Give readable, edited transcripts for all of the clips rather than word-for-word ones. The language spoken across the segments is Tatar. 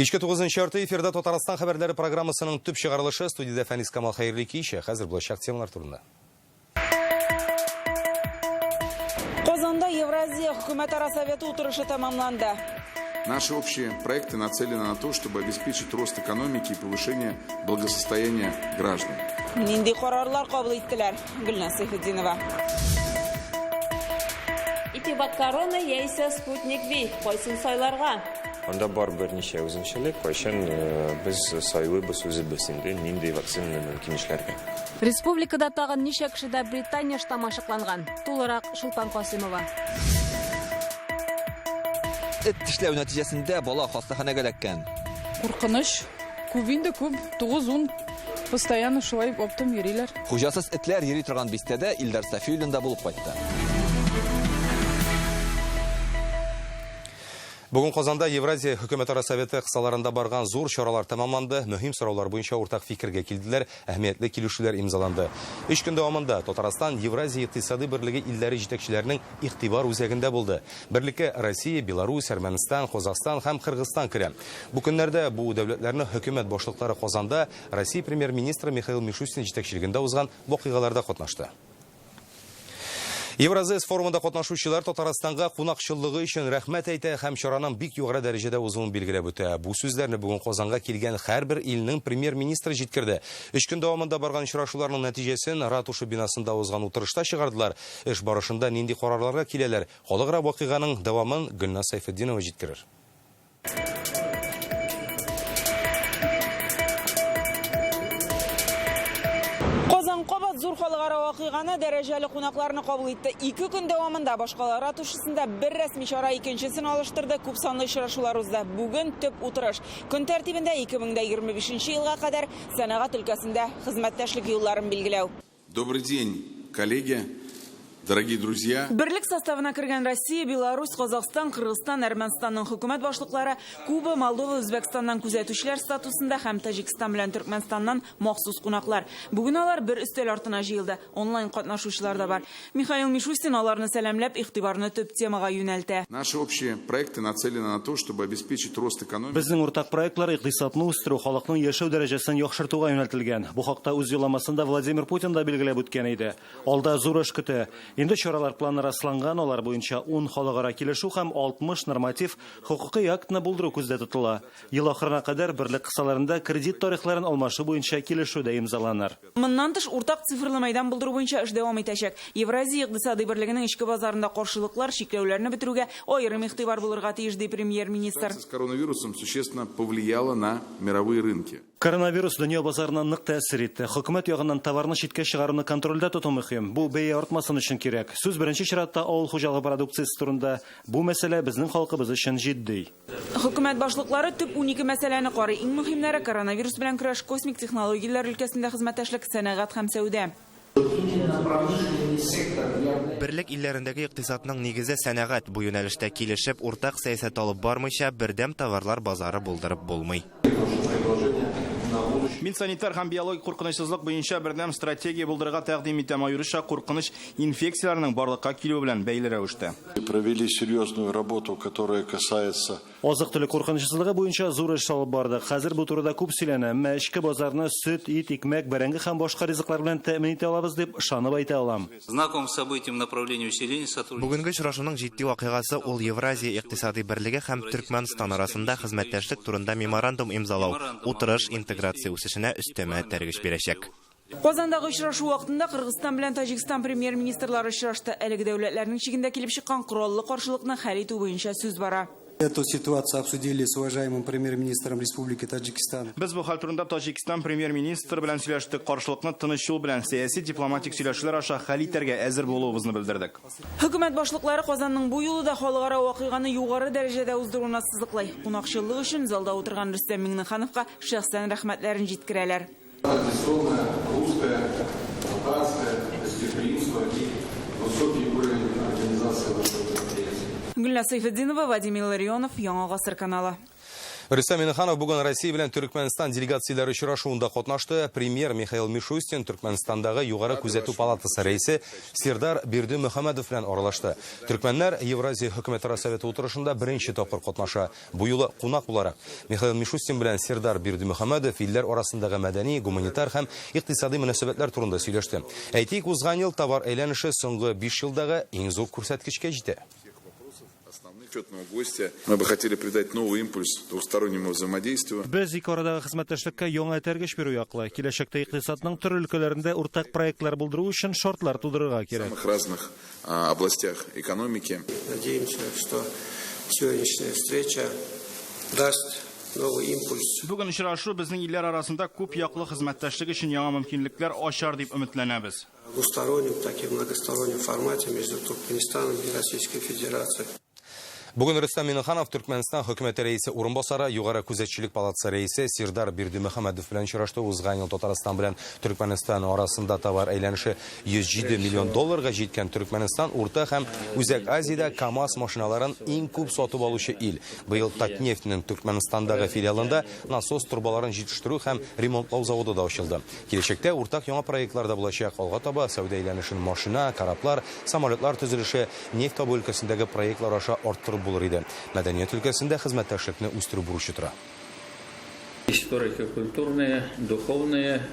Кичке 9-нчы ярты эфирда Татарстан хәбәрләре программасының төп чыгарылышы студияда Фәнис Камал хәерле кичә. Хәзер булачак темалар турында. Казанда Евразия Хөкүмәтара советы утырышы тәмамланды. Наши общие проекты нацелены на то, чтобы обеспечить рост экономики и повышение благосостояния граждан. Нинди карарлар кабул иттеләр? Гөлнас Сайфетдинова. Итибат корона яисә спутник V кайсын сайларга? Анда бар берничә үзенчәлек, кайчан без сайлыйбыз үзебез инде нинди вакцина мөмкинлекләргә. Республикада тагын ничә кешедә Британия штаммы ачыкланган? Тулырак Шулпан Касымова. Этләү нәтиҗәсендә бала хастаханәгә эләккән. Куркыныч, күп инде күп, 9-10 постоянно шулай оптым йөриләр. Хуҗасыз этләр йөри торган бистәдә Илдар Сафиуллин да булып кайтты. Бүген Казанда Евразия Хөкүмәтара советы кысаларында барган зур чаралар тәмамланды. Мөһим сораулар буенча уртак фикергә килделәр, әһмиятле килешүләр имзаланды. 3 көн дәвамында Татарстан Евразия икътисади берлеге илләре җитәкчеләренең игътибар үзәгендә булды. Берлеккә Россия, Беларусь, Әрмәнстан, Казакстан һәм Кыргызстан керә. Бу көннәрдә бу дәүләтләрнең хөкүмәт башлыклары Казанда Россия премьер-министры Михаил Мишустин җитәкчелегендә узган вакыйгаларда катнашты. Евразес форумында катнашучылар Татарстанга кунакчыллыгы өчен рәхмәт әйтә һәм чараның бик югары дәрәҗәдә узуын билгеләп үтә. Бу сүзләрне бүген Казанга килгән һәрбер илнең премьер-министры җиткерде. 3 көн дәвамында барган очрашуларның нәтиҗәсен ратуша бинасында узган утырышта чыгардылар. Эш барышында нинди карарларга киләләр? Халыкара вакыйганың дәвамын Гөлнас Сайфетдинова җиткерер. Кабат зур халыкара вакыйганы дәрәҗәле кунакларны кабул итте. 2 көн дәвамында башкалар ратушасында бер рәсми чара икенчесен алыштырды. Күп санлы очрашулар узды. Бүген төп утырыш. Көн тәртибендә 2025 елга кадәр сәнәгать өлкәсендә хезмәттәшлек юлларын билгеләү. Добрый день, коллеги, дорогие друзья. Берлек составына кергән Россия, Беларусь, Казакстан, Кыргызстан, Әрмәнстанның хөкүмәт башлыклары, Куба, Молдова, Үзбәкстаннан күзәтүчеләр статусында һәм Таҗикстан белән Төркмәнстаннан махсус кунаклар. Бүген алар бер өстәл артына җыелды. Онлайн катнашучылар да бар. Михаил Мишустин аларны сәламләп, игътибарны төп темага юнәлтә. Наши общие проекты нацелены на то, чтобы обеспечить рост экономики. Безнең уртак проектлар икътисадны үстерү, халыкның яшәү дәрәҗәсен яхшыртуга юнәлтелгән. Бу хакта үз юлламасында Владимир Путин да билгеләп үткән иде. Алда зур эш көтә. Инде чаралар планы расланган, алар буенча 10 халыкара килешү һәм 60 норматив хокукый актны булдыру күздә тотыла. Ел ахырына кадәр берлек кысаларында кредит тарихларын алмашу буенча килешү дә имзаланыр. Моннан тыш уртак цифрлы мәйдан булдыру буенча эш дәвам итәчәк. Евразия икътисади берлегенең ичке базарында каршылыклар, чикләүләрне бетерүгә аерым игътибар булырга тиеш ди премьер-министр. С коронавирусом существенно повлияло на мировые рынки. Коронавирус дөнья базарына нык тәэсир итте. Хөкүмәт ягыннан товарны читкә чыгаруны контрольдә тоту мөһим. Бу бәя артмасын өчен кирәк. Сүз беренче чиратта авыл хуҗалыгы продукциясе турында. Бу мәсьәлә безнең халкыбыз өчен җитди. Хөкүмәт башлыклары төп 12 мәсьәләне карый. Иң мөһимнәре коронавирус белән көрәш, космик технологияләр өлкәсендә хезмәттәшлек, сәнәгать һәм сәүдә. Берлек илләрендәге икътисадның нигезе сәнәгать. Бу юнәлештә килешеп, уртак сәясәт алып бармыйча, бердәм товарлар базары булдырып булмый. Мин санитар һәм биологик куркынычсызлык буенча бердәм стратегия булдырырга тәкъдим итәм, аеруча куркыныч инфекцияларның барлыкка килү белән бәйле рәвештә. Провели серьезную работу, которая касается Азык-төлек куркынычсызлыгы буенча зур эш алып бардык. Хәзер бу турыда күп сөйләнә. Әмма эчке базарны сөт, ит, икмәк, бәрәңге һәм башка ризыклар белән тәэмин итә алабыз дип ышанып әйтә алам. Знаком событием направления усиления сотрудничества. Бүгенге очрашуның җитди вакыйгасы ул Евразия икътисади берлеге һәм Төркмәнстан арасында хезмәттәшлек турында меморандум имзалау, утырыш интеграция үсешенә өстәмә тәргеш бирәчәк. Казандагы очрашу вакытында Кыргызстан белән Таҗикстан премьер-министрлары очрашты. Әлеге дәүләтләрнең чигендә килеп чыккан кораллы каршылыкны хәл итү буенча сүз бара. Эту ситуацию обсудили с уважаемым премьер-министром Республики Таджикистан. Без бу хәл турында Таҗикстан премьер-министры белән сөйләштек, каршылыкны тыныч юл белән сәяси дипломатик сөйләшүләр аша хәл итәргә әзер булуыбызны белдердек. Хөкүмәт башлыклары Казанның бу юлы да халыкара вакыйганы югары дәрәҗәдә уздыруына сызыклый. Кунакчыллык өчен залда утырган Рөстәм Миңнехановка шәхсән рәхмәтләрен җиткерәләр. Традиционная русская, татарская гостеприимство и высокий уровень организации нашего мероприятия. Гөлнас Сайфетдинова, Вадим Илларионов, Яңа Гасыр каналы. Рустам Минниханов бүгін Россия белән Түркменстан делегациялары очрашуында катнашты. Премьер Михаил Мишустин Түркменстандагы югары күзәтү палатасы рәисе Сирдар Бердимөхәмәдов белән аралашты. Түркменнәр Евразия хөкүмәт советы утырышында беренче тапкыр катнаша. Бу юлы кунак буларак Михаил Мишустин белән Сирдар Бердимөхәмәдов илләр арасындагы мәдәни, гуманитар һәм икътисади мөнәсәбәтләр турында сөйләште. Әйтик, узган ел товар әйләнеше соңгы 5 елдагы иң зур күрсәткечкә җитә. Мы бы хотели придать новый импульс двустороннему взаимодействию. Без ике арадагы хезмәттәшлеккә яңа тәргеш бирү яклы. Киләчәктә икътисадның төрле өлкәләрендә уртак проектлар булдыру өчен шартлар тудырырга кирәк. В самых разных областях экономики. Надеемся, что сегодняшняя встреча даст новый импульс. Бүген очрашу безнең илләр арасында күп яклы хезмәттәшлек өчен яңа мөмкинлекләр ачар дип үмитләнәбез. В двустороннем, так и многостороннем формате между Туркменистаном и Российской Федерацией. Бүген Рустам Минниханов Түркменстан хөкүмәте рәисе урынбасары, югары күзәтчелек палатасы рәисе Сирдар Бердимөхәмәдов белән очрашты. Узган ел Татарстан белән Түркменстан арасында товар әйләнеше 107 миллион долларга җиткән. Түркменстан урта һәм Үзәк Азиядә КАМАЗ машиналарын иң күп сатып алучы ил. Быел Татнефтьнең Түркменстандагы филиалында насос турбаларын җитештерү һәм ремонтлау заводы да ачылды. Киләчәктә уртак яңа проектлар да булачак. Алга таба сәүдә әйләнешен машина, кораблар, самолетлар төзелеше, нефть табу өлкәсендәге проектлар аша арттырып булыр иде. Мәдәният өлкәсендә хезмәттәшлекне үстерү бурычы тора. Историко-культурные, духовные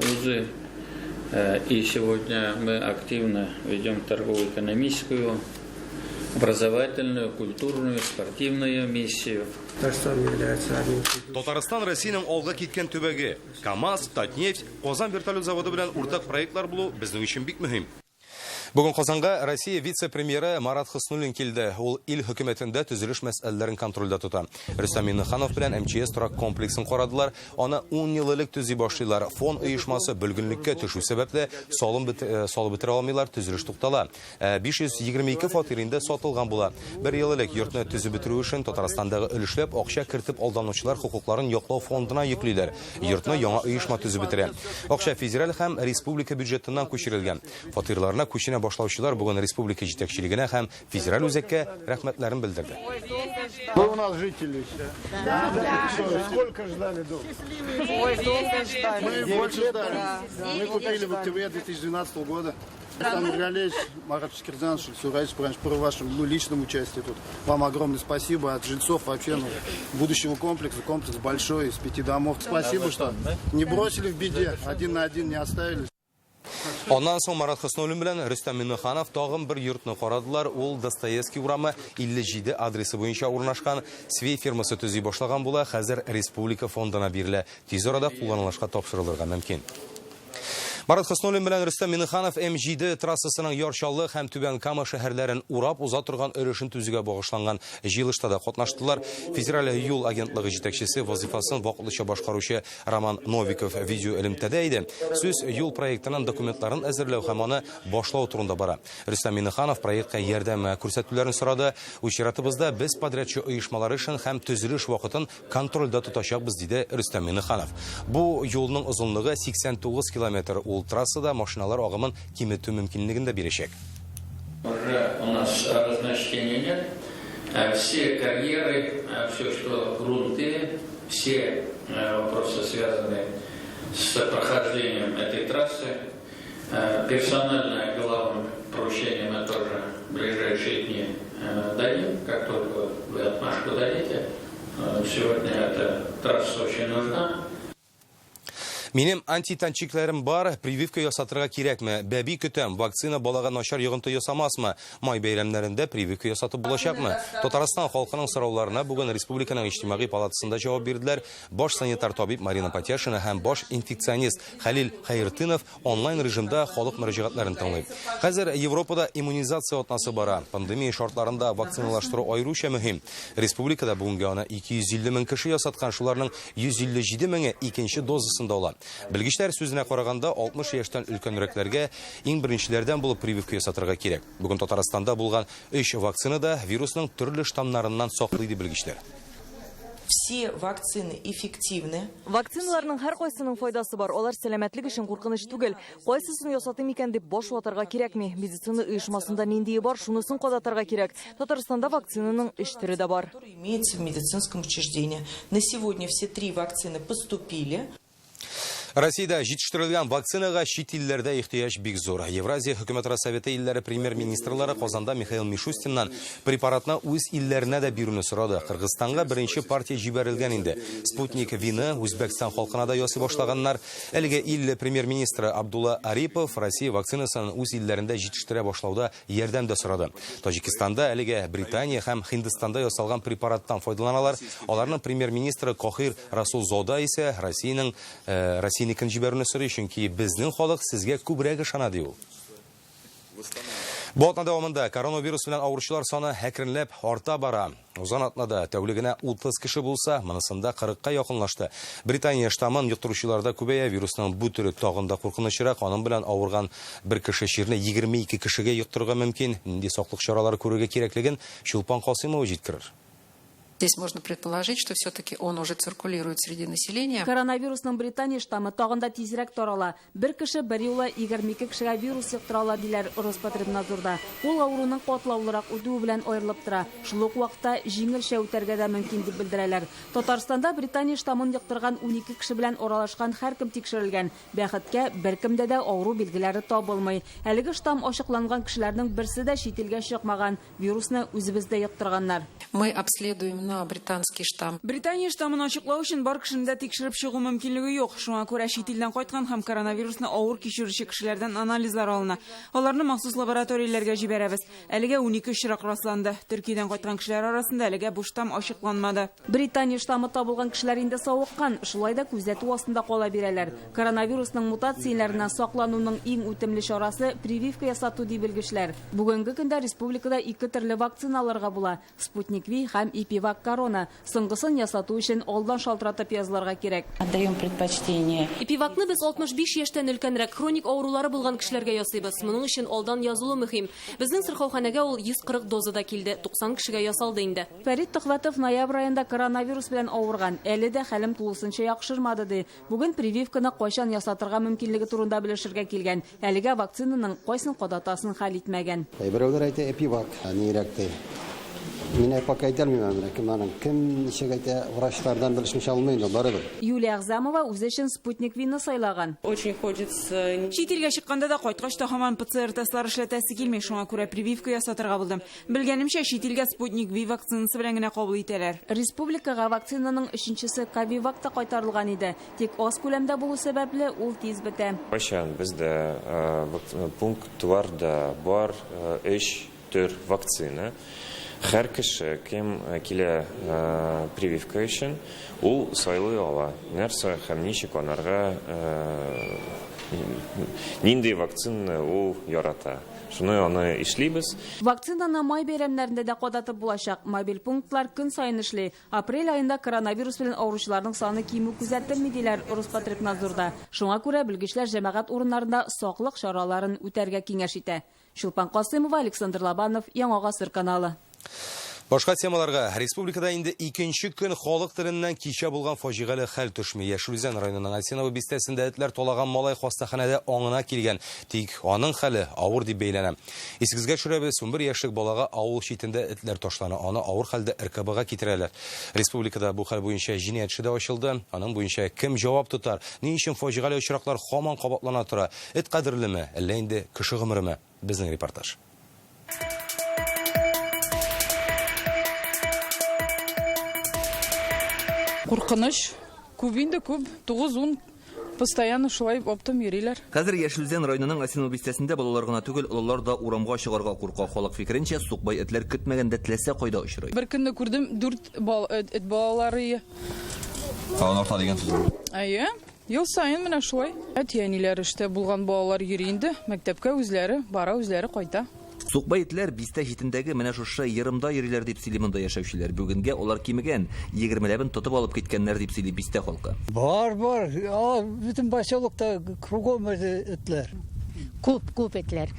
узы. И сегодня мы активно ведем торгово-экономическую, образовательную, культурную, спортивную миссию. Татарстан Россиянең алга киткән төбәге. КАМАЗ, Татнефть, Казан вертолет заводы белән уртак проектлар булу безнең өчен бик мөһим. Бүген Казанга Россия вице-премьеры Марат Хыснуллин килде. Ул ил хөкүмәтендә төзелеш мәсьәләләрен контрольдә тота. Рустам Минниханов белән МЧС торак комплексын карадылар. Аны 10 ел элек төзи башлыйлар. Фон оешмасы бөлгенлеккә төшү сәбәпле салып бетерә алмыйлар, төзелеш туктала. 522 фатир инде сатылган була. 1 ел элек йортны төзеп бетерү өчен Татарстандагы өлешләп акча кертеп алданучылар хукукларын яклау фондына йөклиләр. Йортны яңа оешма төзеп бетерә. Акча федераль һәм республика бюджетыннан күчерелгән. Фатирларына күченә башлаучылар бүген республика җитәкчелегенә һәм федераль үзәккә рәхмәтләрен белдерде. Вы у нас жители еще? Да. Сколько ждали дом? Ой, долго ждали. Мы больше ждали. Мы купили в октябре 2012 года. Александр Галеевич, Марат Шкирзанович, Сурайс, по вашему личному участию тут. Вам огромное спасибо от жильцов вообще будущего комплекса. Комплекс большой, из 5 домов. Спасибо, что не бросили в беде, один на один не оставили. Ondan soң Марат Хыснуллин белән Рустам Минниханов тагын бер йортны карадылар. Ул Достоевский урамы 57 адресы буенча урнашкан. Свей фирмасы төзи башлаган була. Хәзер республика фондына бирелә. Тиз арада кулланылышка тапшырылырга мөмкин. Марат Хыснуллин белән Рустам Минниханов М7 трассасының Ярчаллы һәм Түбән Кама шәһәрләрен урап уза торган өлешен төзүгә багышланган җыелышта да катнаштылар. Федераль юл агентлыгы җитәкчесе вазифасын вакытлыча башкаручы Роман Новиков видео элемтәдә иде. Сүз юл проектының документларын әзерләү һәм аны башлау турында бара. Рустам Минниханов проектка ярдәм күрсәтүләрен сорады. Учратыбызда без подрядчы оешмалары өчен һәм төзелеш вакытын контрольдә тотачакбыз диде Рустам Минниханов. Бу юлның озынлыгы 89 километр. Ул трассада машиналар агымын киметү мөмкинлеген дә бирәчәк. Уже у нас разночтения нет. Все карьеры, все, что грунты, все вопросы, связанные с прохождением этой трассы, персональное главным поручением мы тоже в ближайшие дни дадим, как только вы отмашку дадите. Сегодня эта трасса очень нужна. Минем антитанчикләрем бар, прививка ясатырга кирәкме? Бәби көтәм, вакцина балага начар йогынты ясамасмы? Май бәйрәмнәрендә прививка ясатып булачакмы? Татарстан халкының сорауларына бүген республиканың иҗтимагый палатасында җавап бирделәр. Баш санитар табиб Марина Потяшина һәм баш инфекционист Хәлил Хәйртынов онлайн режимда халык мөрәҗәгатьләрен тыңлый. Хәзер Европада иммунизация атнасы бара. Пандемия шартларында вакциналаштыру аеруча мөһим. Республикада бүгенгә аны 250 мең кеше ясаткан, шуларның 157 меңе икенче дозасында ала. Белгечләр сүзенә караганда 60 яшьтән өлкәнрәкләргә иң беренчеләрдән булып прививка ясатырга кирәк. Бүген Татарстанда булган 3 вакцина да вирусның төрле штамнарыннан саклый ди белгечләр. Все вакцины эффективны. Вакциналарның һәр кайсының файдасы бар. Алар сәламәтлек өчен куркыныч түгел. Кайсысын ясатым икән дип бош ватарга кирәкми. Медицина оешмасында ниндие бар, шунысын кадатырга кирәк. Татарстанда вакцинаның 3 төре дә бар. Имеется в медицинском учреждении. На сегодня все 3 вакцины поступили. Россияда жетіштірілген вакцинаға шет илләрдә ихтияж бик зур. Евразия Хөкүмәт Советы илләре премьер-министрлары Казанда Михаил Мишустиннан препаратны үз илләренә дә бирүне сорады. Кыргызстанга беренче партия җибәрелгән инде. Спутник V-ны Үзбәкстан халкына да ясый башлаганнар. Әлеге ил премьер-министры Абдулла Арипов Россия вакцинасын үз илләрендә җитештерә башлауда ярдәм дә сорады. Таҗикистанда әлеге Британия һәм Һиндстанда ясалган препараттан файдаланалар. Аларның премьер-министры Кохир Расулзода исә Россиянең Россияникен җибәрүне сорый, чөнки безнең халык сезгә күбрәк ышана ди ул. Бу атна дәвамында коронавирус белән авыручылар саны әкренләп арта бара. Узган атнада тәүлегенә 30 кеше булса, монысында 40-ка якынлашты. Британия штамын йоктыручыларда күбәя, вирусның бу төре тагын да куркынычрак. Аның белән авырган бер кеше чирне 22 кешегә йоктырырга мөмкин. Нинди саклык чаралары күрергә кирәклеген Чулпан Касыймова җиткерер. Здесь можно предположить, что все-таки он уже циркулирует среди населения. Коронавирусның Британия штамы тагында тизрәк тарала. Бер кеше бер юлы 22 кешегә вирус йоктырала диләр Роспотребнадзорда. Ул авыруның катлаулырак үтүе белән аерылып тора. Шул ук вакытта җиңелчә үтәргә дә мөмкин дип белдерәләр. Татарстанда Британия штамын йоктырган 12 кеше белән аралашкан һәркем тикшерелгән. Бәхеткә беркемдә дә авыру билгеләре табылмый. Әлеге штам ачыкланган кешеләрнең берсе дә чит илгә чыкмаган. Вирусны үзебездә йоктырганнар. Мы обследуем на британский штамм. Британия штамын ачыклау өчен бар кешене дә тикшереп чыгу мөмкинлеге юк. Шуңа күрә чит илдән кайткан һәм коронавирусны авыр кичерүче кешеләрдән анализлар алына. Аларны махсус лабораторияләргә җибәрәбез. Әлегә 12 очрак расланды. Төркиядән кайткан кешеләр арасында әлегә бу штам ачыкланмады. Британия штамы табылган кешеләр инде савыккан, шулай да күзәтү астында кала бирәләр. Коронавирусның мутацияләренә саклануның иң үтемле чарасы прививка ясату дип белгечләр. Бүгенге көндә республикада 2 төрле вакциналарга була: Спутник V һәм Ипивак Корона. Соңгысын ясату өчен алдан шалтыратып язларга кирәк. Отдаем предпочтение. Ипивакны без 65 яшьтән өлкәнрәк хроник авырулары булган кешеләргә ясыйбыз. Моның өчен алдан язылу мөһим. Безнең сырхауханәгә ул 140 дозада килде. 90 кешегә ясалды инде. Фәрит Төхвәтов ноябрь аенда коронавирус белән авырган. Әле дә хәлем тулысынча яхшырмады ди. Бүген прививканы кайчан ясатырга мөмкинлеге турында белешергә килгән. Әлегә вакцинаның кайсын кадатасын хәл итмәгән. Берәүләр әйтә Ипивак, нирәкте. Мин пока әйтәлмим, кем ничәгә врачлардан белешмәшә алмыйм, барыбер. Юлия Агзамова үзе өчен Спутник V-ны сайлаган. Очень хочется. Чит илгә чыкканда да кайткач та һаман ПЦР тестлары эшләтәсе килми, шуңа күрә прививка ясатырга булдым. Белгәнемчә, чит илгә Спутник V вакцинасы белән генә кабул итәләр. Республикага вакцинаның 3-нчесе Ковивак та кайтарылган иде. Тик аз күләмдә булу сәбәпле ул тиз бетә. Кайчан бездә пунктларда бар 3 төр вакцина. Һәр кеше кем килә прививка өчен, ул сайлый ала. Нәрсә һәм ничек анарга нинди вакцинаны ул ярата. Шуны аны эшлибез. Вакцинаны май бәйрәмнәрендә дә кадатып булачак. Мобиль пунктлар көн сайын эшли. Апрель айында коронавирус белән авыручыларның саны кимү күзәтелми диләр Роспотребнадзорда. Шуңа күрә белгечләр җәмәгать урыннарында саклык чараларын үтәргә киңәш итә. Чулпан Касыймова, Александр Лобанов, Яңа Гасыр каналы. Башка темаларга. Республикада инде 2нче көн халык теленнән кичә булган фаҗигале хәл төшми. Яшелүзән районының Асенова бистәсендә этләр толаган малай хастаханәдә аңына килгән. Тик аның хәле авыр дип бәйләнә. Исегезгә төшерәбез, 11 яшьлек балага авыл читендә этләр ташлана. Аны авыр хәлдә РКБга китерәләр. Республикада бу хәл буенча җинаять эше дә ачылды. Аның буенча кем җавап тотар? Ни өчен фаҗигале очраклар һаман кабатлана тора? Эт кадерлеме, әллә инде кеше гомереме? Безнең репортаж. Куркыныч, күп инде күп, 9-10 постоянно шулай оптым йөриләр. Хәзер Яшелүзән районының Асенова бистәсендә балалар гына түгел, олылар да урамга чыгарга курка. Халык фикеренчә, сукбай этләр көтмәгәндә теләсә кайда очрый. Бер көнне күрдем 4 эт балалары. Аны арта дигән сүз. Әйе, ел сайын менә шулай. Әтиәниләр эштә булган балалар йөри инде, мәктәпкә үзләре бара, үзләре кайта. Сукбай этләр бистә җитендәге менә шушы йырымда йөриләр дип сөйли монда яшәүчеләр. Бүгенгә алар кимегән, 20ләбен тотып алып киткәннәр дип сөйли бистә халкы. Бар, бүтән поселокта кругом этләр. Күп этләр.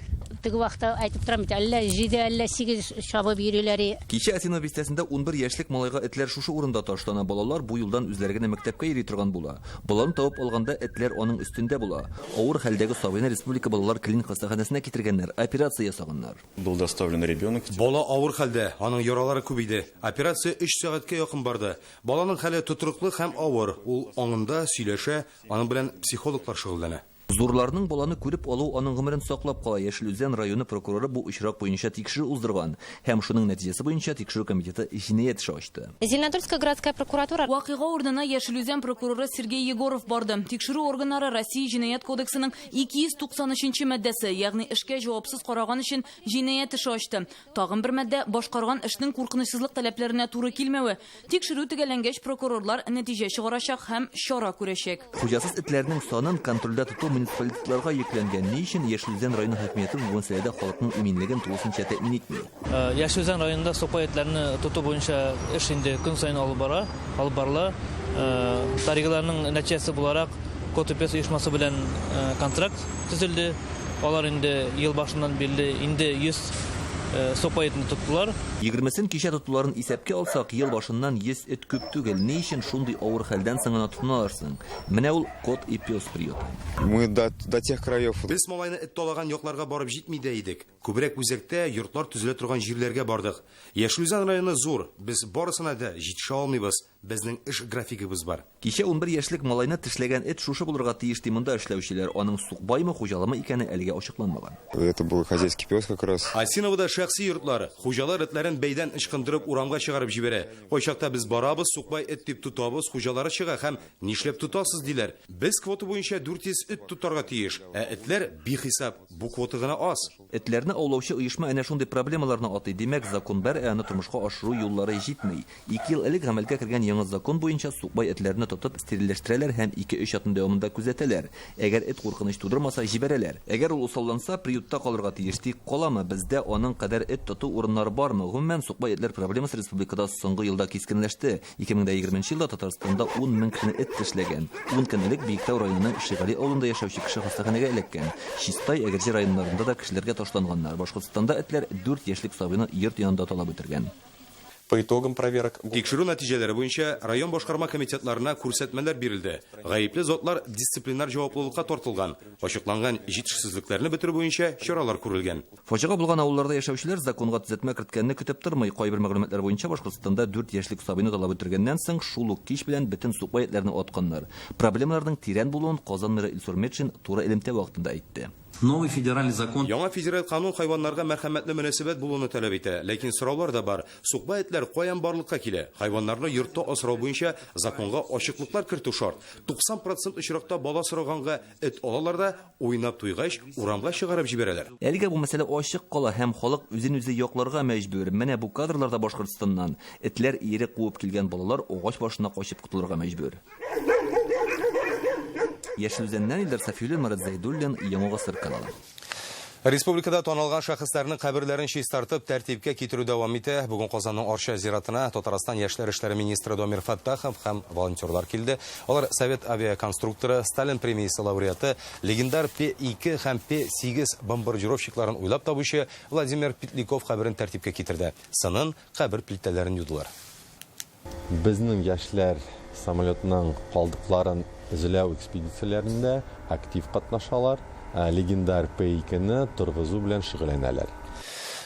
Теге вакытта әйтеп торам бит, әллә 7, әллә 8 шабып йөриләр. Кичә Асина бистәсендә 11 яшьлек малайга этләр шушы урында ташлана. Балалар бу юлдан үзләренә мәктәпкә йөри торган була. Баланы табып алганда этләр аның өстендә була. Авыр хәлдәге сабыйны республика балалар клиник хастаханәсенә китергәннәр, операция ясаганнар. Был доставлен ребенок. Бала авыр хәлдә, аның яралары күп иде. Операция 3 сәгатькә якын барды. Баланың хәле тотрыклы һәм авыр. Ул аңында сөйләшә, аның белән психологлар шөгыльләнә. Зурларның баланы күреп алу аның гомерен саклап кала. Яшелүзән районы прокуроры бу очрак буенча тикшерү уздырган һәм шуның нәтиҗәсе буенча тикшерү комитеты җинаять эше ачты. Зеленодольская городская прокуратура Вакыйга орнына Яшелүзән прокуроры Сергей Егоров барды. Тикшерү органнары Россия җинаять кодексының 293 маддәсе, ягъни эшкә җавапсыз караган өчен җинаять эше ачты. Тагын бер маддә башкарган эшнең куркынычсызлык таләпләренә туры килмәве. Тикшерү төгәлләнгәч прокурорлар нәтиҗә чыгарачак һәм чара күрәчәк. Хуҗасыз этләрнең санын контрольдә тоту муниципалитетларга йөкләнгән. Ни өчен Яшелүзән районы хакимияте бу мәсьәләдә халыкның иминлеген тулысынча тәэмин итми? Яшелүзән районында сопа этләрне тоту буенча эш инде көн сайын алып барыла. Тарихларның нәтиҗәсе буларак Котопес оешмасы белән контракт төзелде. Алар инде ел башыннан бирле инде 100 сопа этне тоттылар. 20-сен кичә тотуларын исәпкә алсак, ел башыннан 100 эт күп түгел. Ни өчен шундый авыр хәлдән соң гына тотыналарсың? Менә ул кот и пес приюты. Мы до тех краев. Без малайны эт талаган якларга барып җитми дә идек. Күбрәк үзәктә йортлар төзелә торган җирләргә бардык. Яшелүзән районы зур. Без барысына да җитешә алмыйбыз. Безнең эш графигыбыз бар. Кичә 11 яшьлек малайны тешләгән эт шушы булырга тиеш ди монда эшләүчеләр. Аның сукбаймы, хуҗалымы икәне әлегә ачыкланмаган. Это был хозяйский пес как раз. Асиновда шәхси йортлар, хуҗалар этләрен бәйдән ычкындырып урамга чыгарып җибәрә. Кайчакта без барабыз, сукбай эт дип тотабыз, хуҗалары чыга һәм нишләп тотасыз диләр. Без квота буенча 400 эт тотарга тиеш. Этләр бихисап, бу квота гына аз. Этләрне аулаучы оешма әнә шундый проблемаларны атый. Димәк, закон бар, аны тормышка ашыру юллары җитми. 2 ел элек гамәлгә кергән яңа закон буенча сукбай этләрне тотып стерильләштерәләр һәм 2-3 атны дәвамында күзәтәләр. Әгәр эт куркыныч тудырмаса җибәрәләр. Әгәр ул усалланса, приютта калырга тиеш. Тик каламы бездә аның кадәр эт тоту урыннары бармы? Гомумән сукбай этләр проблемасы республикада соңгы елда кискенләште. 2020 елда Татарстанда 10 мең кеше эт тешләгән. 10 көн элек Биектау районының Шигали авылында яшәүче кеше хастаханәгә эләккән. Чистай, Әгерҗе районнарында да кешеләргә ташланганнар. Башкортстанда этләр 4 яшьлек сабыйны йорт янында талап үтергән. По итогам проверок тикшерү нәтиҗәләре буенча район башкарма комитетларына күрсәтмәләр бирелде. Гаепле затлар дисциплинар җаваплылыкка тартылган. Ачыкланган җитешсезлекләрне бетерү буенча чаралар күрелгән. Фаҗига булган авылларда яшәүчеләр законга төзәтмә керткәнне көтеп тормый. Кайбер мәгълүматлар буенча Башкортстанда 4 яшьлек сабыйны талап үтергәннән соң шул ук кич белән бөтен сукбай этләрне атканнар. Проблемаларның тирән булуын Казан мэры Илсур Метшин туры элемтә вакытында әйтте. Новый федеральный закон. Яңа федераль канун хайваннарга мәрхәмәтле мөнәсәбәт булуны таләп итә, ләкин сораулар да бар. Сукбай этләр каян барлыкка килә? Хайваннарны йортта асрау буенча законга ачыклыклар кертү шарт. 90% очракта бала сораганга эт алалар да уйнап туйгач урамга чыгарып җибәрәләр. Әлегә бу мәсьәлә ачык кала һәм халык үзен-үзе якларга мәҗбүр. Менә бу кадрларда Башкортстаннан этләр ире куып килгән балалар агач башына качып кутылырга мәҗбүр. Яшелүзәннән Илдар Сафиуллин, Марат Зайдуллин, Яңа Гасыр каналы. Республикада танылган шәхесләрнең каберләрен чистартып тәртипкә китерү дәвам итә. Бүген Казанның Арча зиратына Татарстан яшьләр эшләре министры Домир Фаттахов һәм волонтерлар килде. Алар Совет авиаконструкторы, Сталин премиясе лауреаты, легендар П-2 һәм П-8 бомбардировщикларын уйлап табучы Владимир Петликов каберен тәртипкә китерде. Сынын кабер плитәләрен юдылар. Безнең яшьләр самолетның калдыкларын эзләү экспедицияләрендә актив катнашалар, легендар П-2-не торгызу белән шөгыльләнәләр.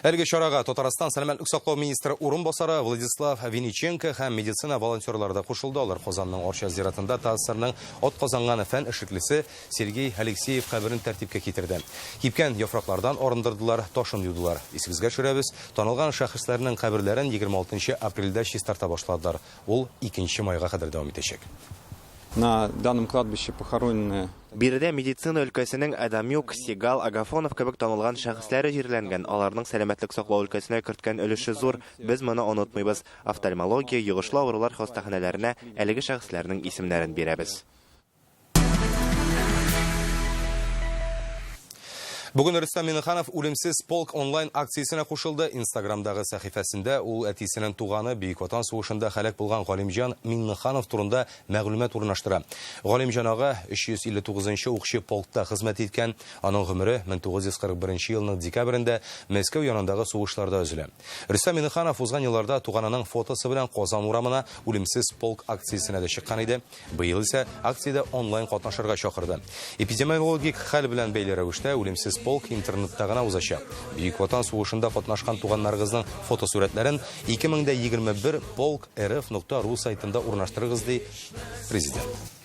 Әлеге чарага Татарстан сәламәтлек саклау министры урынбасары Владислав Винниченко һәм медицина волонтерлары да кушылды. Алар Казанның Арча зиратында ТАССРның атказанган фән эшлеклесе Сергей Алексеев каберен тәртипкә китерде. Кипкән яфраклардан арындырдылар, ташын юдылар. Исегезгә төшерәбез, танылган шәхесләрнең каберләрен 26 апрельдә чистарта башладылар. Ул 2 майга кадәр дәвам итәчәк. На данном кладбище похоронены. Биредә медицина өлкәсенең Адамюк, Сигал, Агафонов кебек танылган шәхесләре җирләнгән. Аларның сәламәтлек саклау өлкәсенә керткән өлеше зур. Без моны онытмыйбыз. Офтальмология, йогышлы авырулар хастаханәләренә әлеге шәхесләрнең исемнәрен бирәбез. Бүген Рөстәм Миннеханов үлемсез полк онлайн акциясына кушылды. Инстаграмдагы сәхифәсендә ул әтисенең туганы Бөек Ватан сугышында һәлак булган Галимҗан Миннеханов турында мәгълүмат урнаштыра. Галимҗан ага 359-нчы укчы полкта хезмәт иткән. Аның гомере 1941 елның декабрендә Мәскәү янындагы сугышларда өзелә. Рөстәм Миннеханов узган елларда туганының фотосы белән Казан урамына үлемсез полк акциясына да чыккан иде. Быел исә акциядә онлайн катнашырга чакырды. Эпидемиологик хәл белән бәйле рәвештә үлемсез полк интернетта гына узачак. Бөек Ватан сугышында катнашкан туганнарыгызның фотосурәтләрен 2021 polk.rf.ru сайтында урнаштырыгыз ди президент.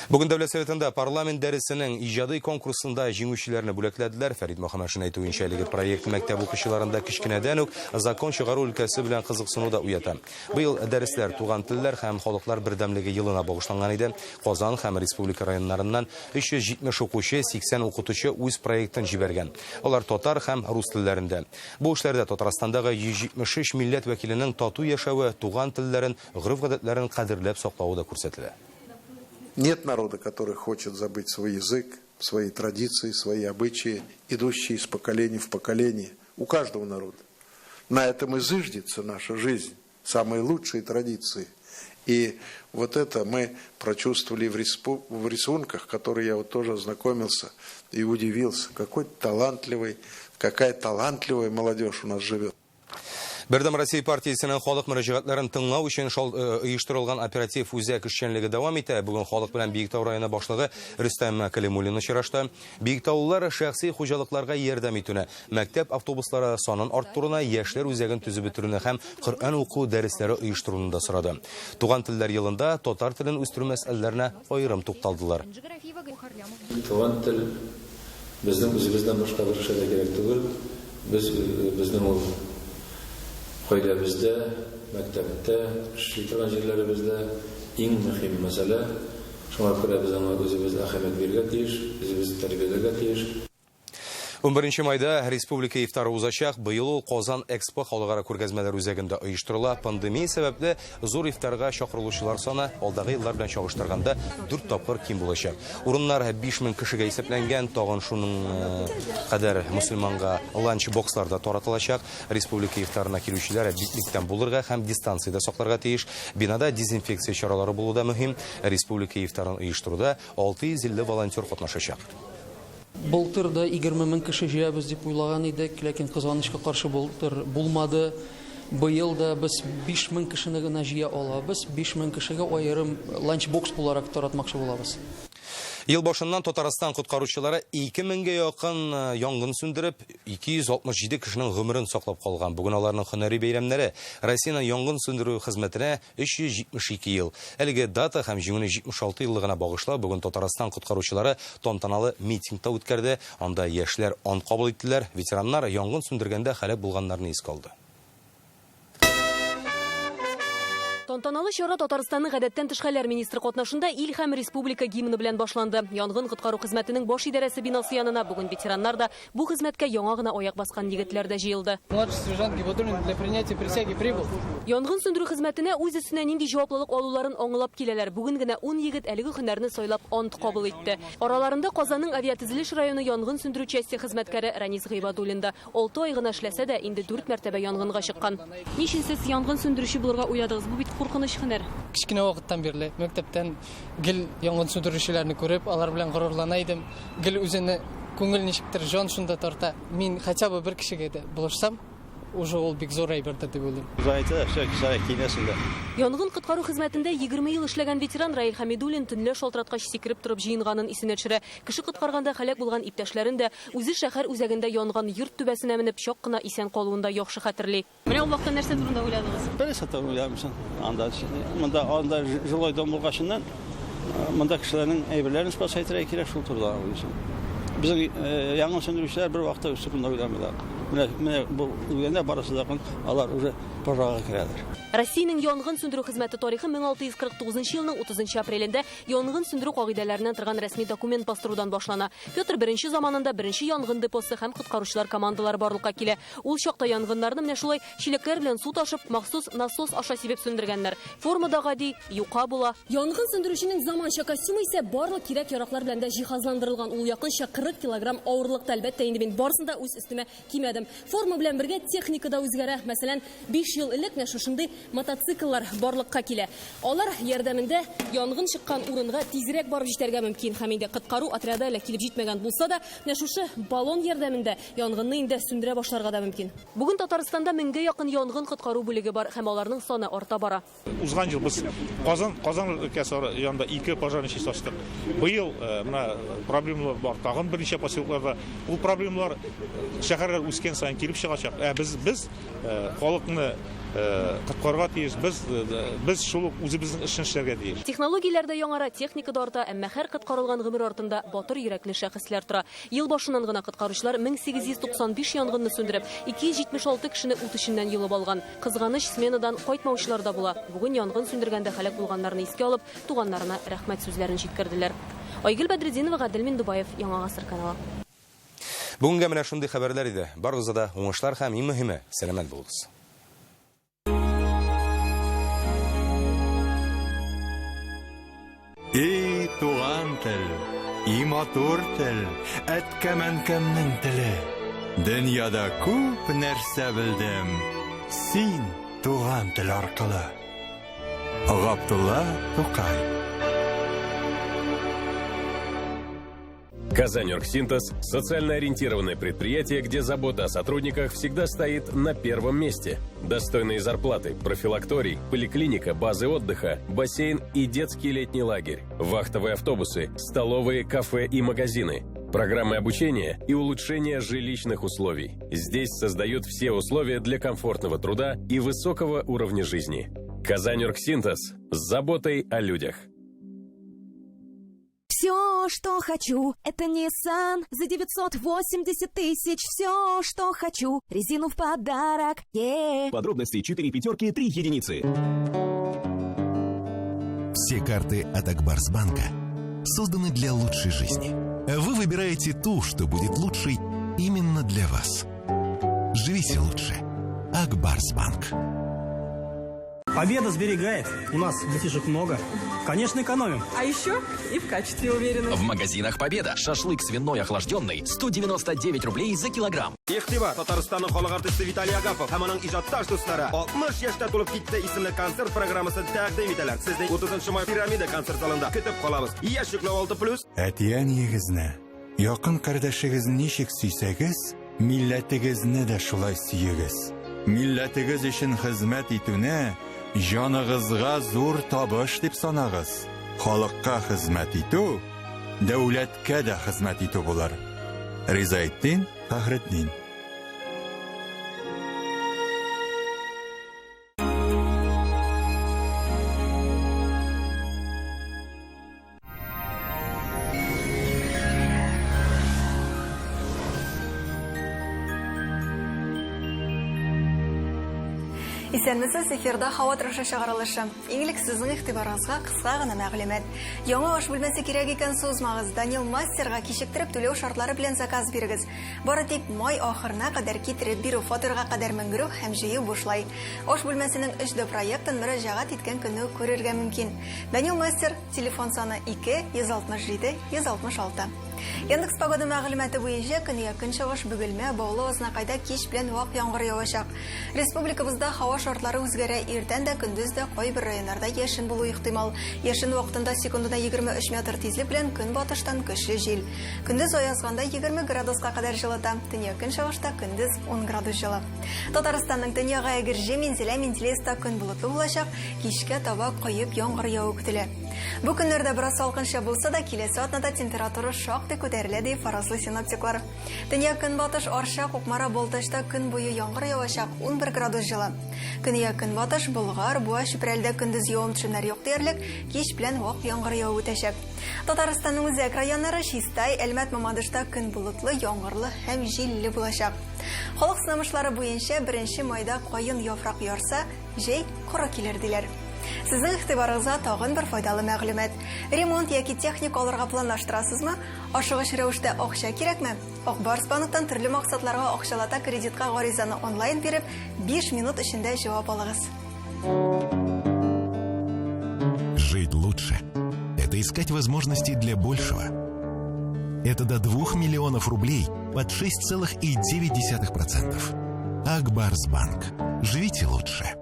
Бүген Дәүләт Советында парламент дәресенең иҗади конкурсында җиңүчеләрне бүләкләделәр. Фәрит Мөхәммәтшин әйтүенчә, проект мәктәп укучыларында кичкенәдән үк закон чыгару өлкәсе белән кызыксыну да уята. Быел дәресләр туган телләр һәм халыклар бердәмлеге елына багышланган иде. Казан һәм республика районнарыннан 370 укучы, 80 укытучы үз проектын җибәргән. Алар татар һәм рус телләрендә. Бу эшләрдә Татарстандагы 173 милләт вәкиленең тату яшәве, туган телләрен, гырыф-гадәтләрен кадерләп саклауы да күрсәтелә. Нет народа, который хочет забыть свой язык, свои традиции, свои обычаи, идущие из поколения в поколение. У каждого народа. На этом и зиждется наша жизнь, самые лучшие традиции. И вот это мы прочувствовали в рисунках, которые я вот тоже ознакомился и удивился. Какая талантливая молодежь у нас живет. Бердәм Россия партиясенең халык мөрәҗәгатьләрен тыңлау өчен оештырылган оператив үзәк эшчәнлеге дәвам итә. Бүген халык белән Биектау районы башлыгы Рөстәм Кәлимуллин очрашты. Биектаулылар шәхси хуҗалыкларга ярдәм итүне, мәктәп автобуслары санын арттыруына, яшьләр үзәген төзеп бетерүне һәм Коръән уку дәресләре оештыруны да сорады. Туган телләр елында татар телен үстерү мәсьәләләренә аерым тукталдылар. Туган тел безнең үзебездән башка бер шәдә кирәк түгел. Безнең ул Кайдабызда, мәктәптә, эшләгән җирләребездә иң мөһим мәсьәлә. Шуңа күрә без аңа үзебез әһәмият бирергә тиеш, үзебез тәрбияләргә тиеш. 11 майда республика ифтары узачак. Быел Казан Экспо халыкара күргәзмәләр үзәгендә оештырыла. Пандемия сәбәпле зур ифтарга чакырылучылар саны алдагы еллар белән чагыштырганда 4 тапкыр ким булачак. Урыннар 5000 кешегә исәпләнгән, тагын шуның кадәр мусульманга ланч-боксларда таратылачак. Республика ифтарына килүчеләр битлектән булырга һәм дистанцияда сакларга тиеш. Бинада дезинфекция чаралары булуда мөһим. Республика ифтарын оештыруда 650 волонтер катнашачак. Былтыр да 20 мең кеше җыябыз дип уйлаган идек, ләкин кызганычка каршы былтыр булмады. Быел да без 5 мең кешене генә җыя алабыз. 5 мең кешегә аерым ланчбокс буларак таратмакчы булабыз. Ел башыннан Татарстан коткаручылары 2000-гә якын янгын сүндереп, 267 кешенең гомерен саклап калган. Бүген аларның һөнәри бәйрәмнәре. Россиянең янгын сүндерү хезмәтенә 372 ел. Әлеге дата һәм җиңүне 76 еллыгына багышлап, бүген Татарстан коткаручылары тантаналы митингта үткәрде. Анда яшьләр ант кабул иттеләр. Ветераннар янгын сүндергәндә һәлак булганнарны искә алды. Тантаналы чара Татарстанның гадәттән тыш хәлләр министры катнашында ил һәм республика гимны белән башланды. Янгын коткару хезмәтенең баш идарәсе бинасы янына бүген ветераннар да бу хезмәткә яңа гына аяк баскан егетләр дә җыелды. Янгын сөндерү хезмәтенә үз өстенә нинди җаваплылык алуларын аңлап киләләр. Бүген генә 10 егет әлеге һөнәрне сайлап ант кабул итте. Араларында Казанның авиатөзелеш районы янгын сөндерү части хезмәткәре Ранис Гыйбадуллин да 6 ай гына эшләсә дә инде 4 мәртәбә янгынга чыккан. Ничек сез янгын сөндерүче булырга уйладыгыз? Бу бит куркыныч һөнәр. Кичкенә вакыттан бирле мәктәптән гел янгын сөндерүчеләрне күреп, алар белән горурлана идем. Гел үзенә күңел ничектер җан шунда тарта. Мин хотя бы бер кешегә дә булышсам, уже ул бик зур әйбердер дип уйлыйм. Янгын коткару хезмәтендә 20 ел эшләгән ветеран Раил Хамидуллин төнлә шалтыраткач сикереп торып җыенганын исенә төшерә. Кеше коткарганда һәлак булган иптәшләрен дә үзе шәһәр үзәгендә янган йорт түбәсенә менеп чак кына исән калуында яхшы хәтерли. Менә ул вакытта нәрсә турында уйладыгыз? Берсе уйламыйсың. Анда җылы дом булгачыннан монда кешеләрнең әйберләрен спасайтырга кирәк шул турыда уйлыйсың. Безнең яңа сөндерүчеләр бер вакытта үз турында уйламыйлар. Менә бу уйганда барысы да алар уже пожарга керәләр. Россиянең янгын сөндерү хезмәте тарихы 1649 елның 30 апрелендә янгын сөндерү кагыйдәләреннән торган рәсми документ бастырудан башлана. Петр I заманында беренче янгын депосы һәм коткаручылар командалары барлыкка килә. Ул чакта янгыннарны менә шулай чиләкләр белән су ташып, махсус насос аша сибеп сөндергәннәр. Формада гади, юка була. Янгын сөндерүченең заманча костюмы исә барлык кирәк яраклар белән дә җиһазландырылган. Ул якынча 40 килограмм авырлыкта, әлбәттә инде мин барысында үз өстемә кимәдем. Форма белән бергә техника да үзгәрә. Мәсәлән, 5 ел элек менә шушындый мотоцикллар барлыкка килә. Алар ярдәмендә янгын чыккан урынга тизрәк барып җитәргә мөмкин. Һәм инде коткару отряды әле килеп җитмәгән булса да, менә шушы баллон ярдәмендә янгынны инде сүндерә башларга да мөмкин. Бүген Татарстанда 1000-гә якын янгын коткару бүлеге бар һәм аларның саны арта бара. Узган ел без Казан өлкәсе янында 2 пожарный часть ачтык. Быел менә проблемалар бар. Тагын берничә поселокларда ул проблемалар шәһәрләр үскән саен килеп чыгачак. Без халыкны коткарга тиеш, без шул үзебезнең эшне эшләргә тиеш. Технологияләрдә яңара, техникада арта, әмма һәр коткарылган гомер артында батыр йөрәкле шәхесләр тора. Ел башыннан гына коткаручылар 1895 янгынны сүндереп, 276 кешене ут эченнән йылып алган. Кызганыч, сменадан кайтмаучылар да була. Бүген янгын сүндергәндә һәлак булганнарны искә алып, туганнарына рәхмәт сүзләрен җиткерделәр. Айгөл Бәдретдинова, Гадел Миндубаев, Яңа Гасыр каналы. Бүгенгә менә шундый хәбәрләр иде. Барыгызга да уңышлар һәм иң мөһиме, сәламәт булыгыз. И туган тел, и матур тел, әткәмәнкәмнең теле. Дөньяда күп нәрсә белдем, син туган тел аркылы. Габдулла Тукай. Казань-Оргсинтез – социально ориентированное предприятие, где забота о сотрудниках всегда стоит на первом месте. Достойные зарплаты, профилакторий, поликлиника, базы отдыха, бассейн и детский летний лагерь, вахтовые автобусы, столовые, кафе и магазины, программы обучения и улучшения жилищных условий. Здесь создают все условия для комфортного труда и высокого уровня жизни. Казань-Оргсинтез с заботой о людях. Все, что хочу, это Nissan за 980 тысяч. Все, что хочу, резину в подарок. Подробности 4 пятерки, 3 единицы. Все карты от Акбарсбанка созданы для лучшей жизни. Вы выбираете ту, что будет лучшей именно для вас. Живите лучше. Акбарсбанк. Победа сберегает. У нас детишек много. Конечно, экономим. А еще и в качестве уверены. В магазинах «Победа» шашлык свиной охлажденный 199 рублей за килограмм. Ихтибар, Татарстанның халык артисты Виталий Агапов һәм аның иҗатташ дуслары 60 яшьтә тулып китте исемле концерт программасын тәкъдим итәләр. Сезне 30 май пирамида концерт залында көтеп калабыз. Яшьлек 6+. Әтиәнегезне, якын кардәшегез ничек сөйсәгез, милләтегезне дә шулай сөегез. Милләтегез өчен хезмәт итүне җаныгызга зур табыш дип санагыз. Халыкка хезмәт итү, дәүләткә дә хезмәт итү булыр. Ризаетдин Фәхретдин. Исәнмесез, эфирда һава торышы чыгарылышы. Иңлек сезнең игътибарыгызга кыска гына мәгълүмат. Яңа аш бүлмәсе кирәк икән сузмагыз. Данил Мастерга кичектереп түләү шартлары белән заказ бирегез. Бары тик май ахырына кадәр китереп бирү, фатирга кадәр менгерү һәм җыю бушлай. Аш бүлмәсенең 3D проектын мөрәҗәгать иткән көнне күрергә мөмкин. Данил Мастер, телефон саны 2-167-166. Яндекс погода мәгълүматы буенча көнья көнчыгыш бөгелмә, баулы Азнакайда кич белән вак яңгыр явачак. Республикабызда һава шартлары үзгәрә, иртән дә көндез дә кайбер районнарда яшен булу ихтимал. Яшен вакытында секундына 23 метр тизлек белән көнбатыштан көчле җил. Көндез аязганда 20 градуска кадәр җылыта, төнья көнчыгышта көндез 10 градус җылы. Татарстанның төньягы Әгерҗе, Минзилә көн болытлы булачак, кичкә таба кайып яңгыр яву көтелә. Бу көннәрдә бераз салкынча булса да, киләсе атнада температура шактый күтәрелә ди фаразлы синоптиклар. Төнья көнбатыш Арча, Кукмара, Балтачта көн буе яңгыр явачак, 11 градус җылы. Көнья көнбатыш Болгар, Буа, Чүпрәлдә көндез явым-төшемнәр юк диярлек, кич белән вак яңгыр яву үтәчәк. Татарстанның үзәк районнары Чистай, Әлмәт, Мамадышта көн болытлы, яңгырлы һәм җилле булачак. Халык сынамышлары буенча 1 майда кайын яфрак ярса, җәй коры килер диләр. Сезнең игътибарыгызга тагын бер файдалы мәгълүмат. Ремонт яки техник алырга планлаштырасызмы? Ашыгыч рәвештә акча кирәкме? Акбарсбанктан төрле максатларга акчалата кредитка гаризаны онлайн биреп, 5 минут эчендә җавап алыгыз. Жить лучше – это искать возможности для большего. Это до 2 миллионов рублей под 6,9%. Акбарсбанк. Живите лучше.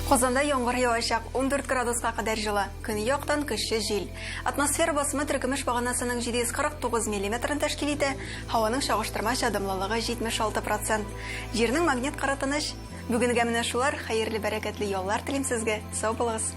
Qozonda yomg'ir yog'ishaq 14 gradusga qadar жылы. Kun yoqdan күші жел. Атмосфера басымы түркіміш бағанасының 749 мм тәшкил ите. Хауаның шағыштырма жадымлылығы 76%. Жернің магнит қаратыныш. Бүгінгі менә шулар, хәерле бәрәкәтле яллар телим сезгә. Сау булыгыз.